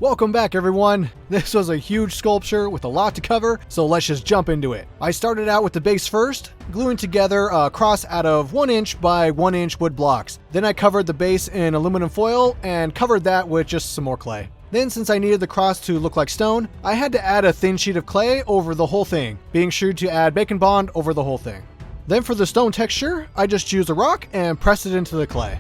Welcome back, everyone. This was a huge sculpture with a lot to cover, so let's just jump into it. I started out with the base first, gluing together a cross out of 1 inch by 1 inch wood blocks. Then I covered the base in aluminum foil and covered that with just some more clay. Then, since I needed the cross to look like stone, I had to add a thin sheet of clay over the whole thing, being sure to add bacon bond over the whole thing. Then for the stone texture, I just used a rock and pressed it into the clay.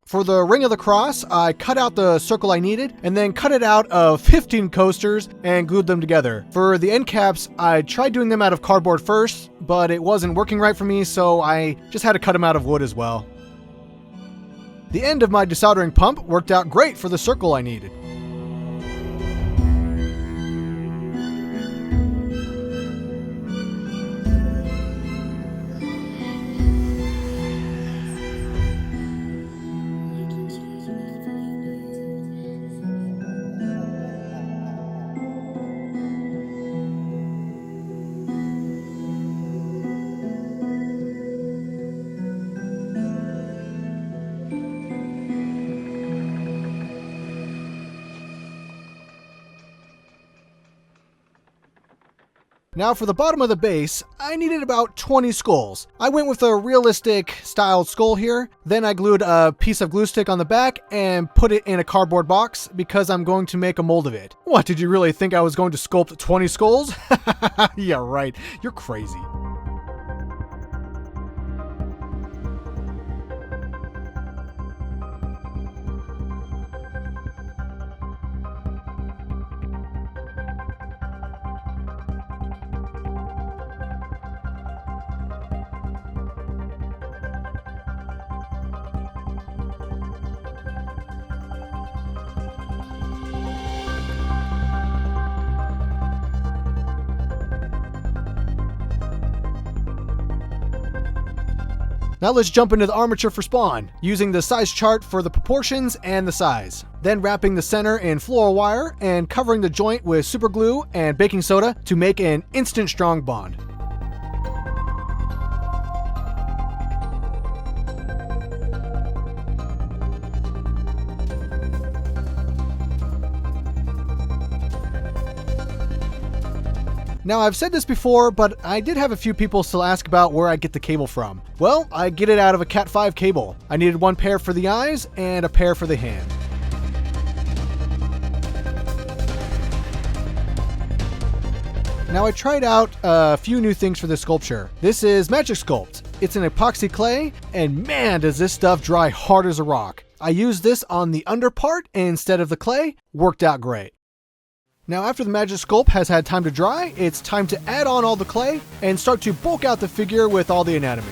For the ring of the cross, I cut out the circle I needed and then cut it out of 15 coasters and glued them together. For the end caps, I tried doing them out of cardboard first, but it wasn't working right for me, so I just had to cut them out of wood as well. The end of my desoldering pump worked out great for the circle I needed. Now for the bottom of the base, I needed about 20 skulls. I went with a realistic styled skull here, then I glued a piece of glue stick on the back and put it in a cardboard box because I'm going to make a mold of it. What, did you really think I was going to sculpt 20 skulls? Yeah, right, you're crazy. Now let's jump into the armature for spawn, using the size chart for the proportions and the size. Then wrapping the center in floral wire and covering the joint with super glue and baking soda to make an instant strong bond. Now, I've said this before, but I did have a few people still ask about where I get the cable from. Well, I get it out of a Cat 5 cable. I needed one pair for the eyes and a pair for the hand. Now, I tried out a few new things for this sculpture. This is Magic Sculpt. It's an epoxy clay, and man, does this stuff dry hard as a rock. I used this on the under part instead of the clay. Worked out great. Now, after the Magic Sculpt has had time to dry, it's time to add on all the clay and start to bulk out the figure with all the anatomy.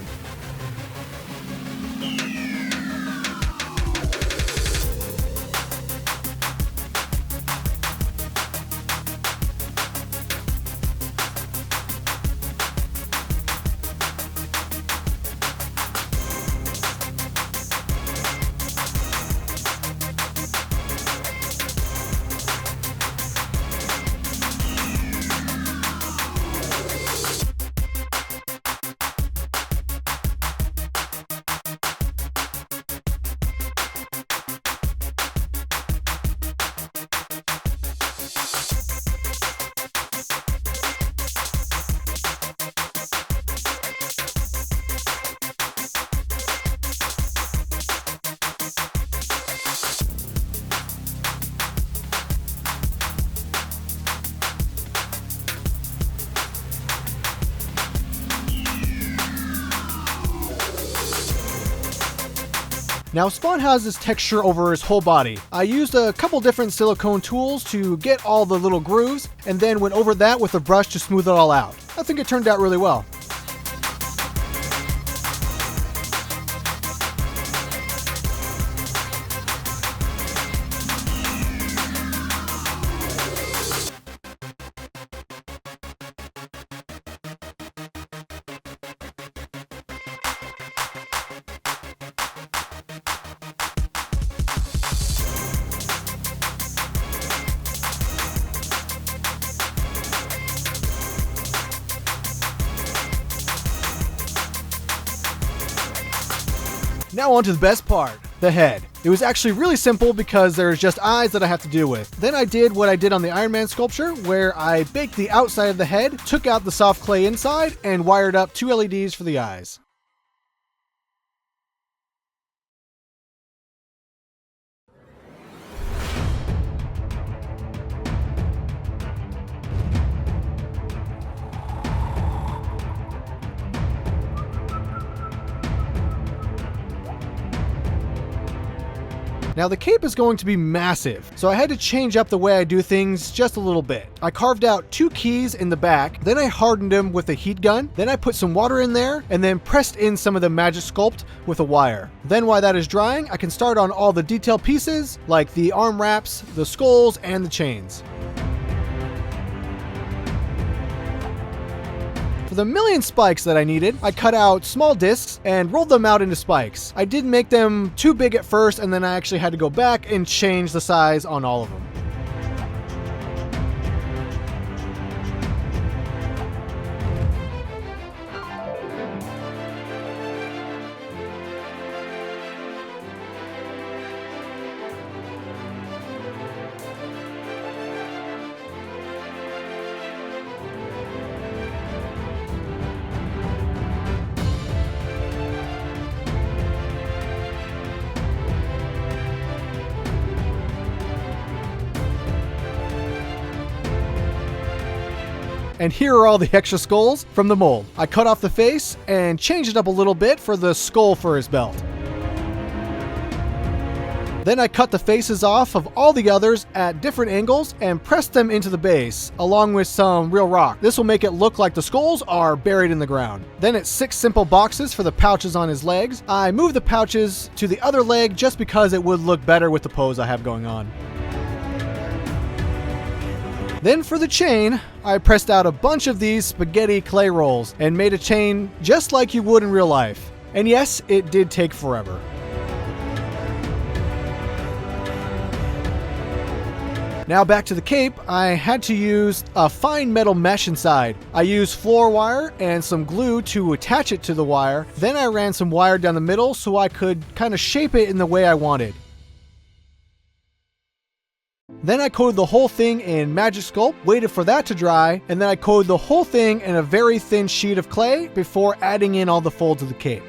Now, Spawn has this texture over his whole body. I used a couple different silicone tools to get all the little grooves, and then went over that with a brush to smooth it all out. I think it turned out really well. Now on to the best part, the head. It was actually really simple because there's just eyes that I have to deal with. Then I did what I did on the Iron Man sculpture, where I baked the outside of the head, took out the soft clay inside, and wired up 2 LEDs for the eyes. Now the cape is going to be massive, so I had to change up the way I do things just a little bit. I carved out 2 keys in the back, then I hardened them with a heat gun, then I put some water in there, and then pressed in some of the magic sculpt with a wire. Then while that is drying, I can start on all the detail pieces, like the arm wraps, the skulls, and the chains. For the million spikes that I needed, I cut out small discs and rolled them out into spikes. I didn't make them too big at first, and then I actually had to go back and change the size on all of them. And here are all the extra skulls from the mold. I cut off the face and changed it up a little bit for the skull for his belt. Then I cut the faces off of all the others at different angles and pressed them into the base, along with some real rock. This will make it look like the skulls are buried in the ground. Then it's 6 simple boxes for the pouches on his legs. I moved the pouches to the other leg just because it would look better with the pose I have going on. Then for the chain, I pressed out a bunch of these spaghetti clay rolls and made a chain just like you would in real life. And yes, it did take forever. Now back to the cape, I had to use a fine metal mesh inside. I used floor wire and some glue to attach it to the wire. Then I ran some wire down the middle so I could kind of shape it in the way I wanted. Then I coated the whole thing in Magic Sculpt, waited for that to dry, and then I coated the whole thing in a very thin sheet of clay before adding in all the folds of the cape.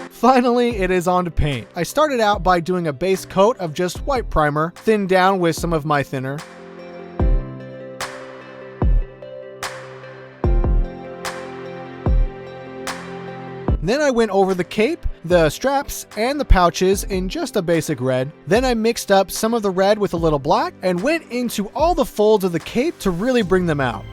Finally, it is on to paint. I started out by doing a base coat of just white primer, thinned down with some of my thinner. Then I went over the cape, the straps, and the pouches in just a basic red. Then I mixed up some of the red with a little black and went into all the folds of the cape to really bring them out.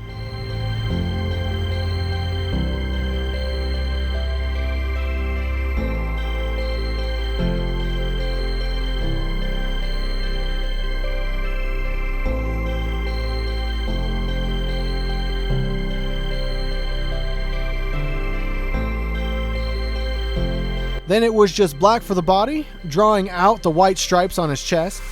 Then it was just black for the body, drawing out the white stripes on his chest.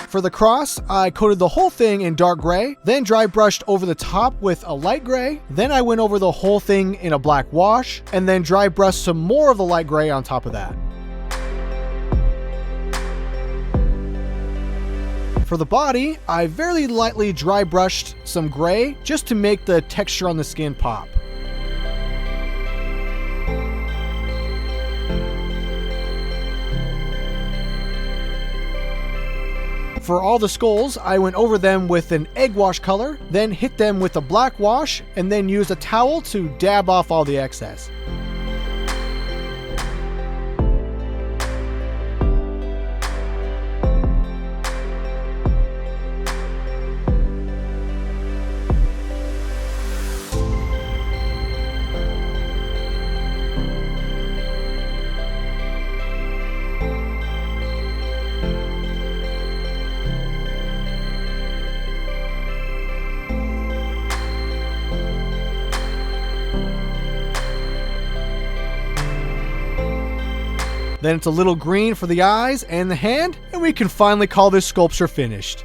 For the cross, I coated the whole thing in dark gray, then dry brushed over the top with a light gray. Then I went over the whole thing in a black wash, and then dry brushed some more of the light gray on top of that. For the body, I very lightly dry brushed some gray just to make the texture on the skin pop. For all the skulls, I went over them with an egg wash color, then hit them with a black wash, and then used a towel to dab off all the excess. Then it's a little green for the eyes and the hand, and we can finally call this sculpture finished.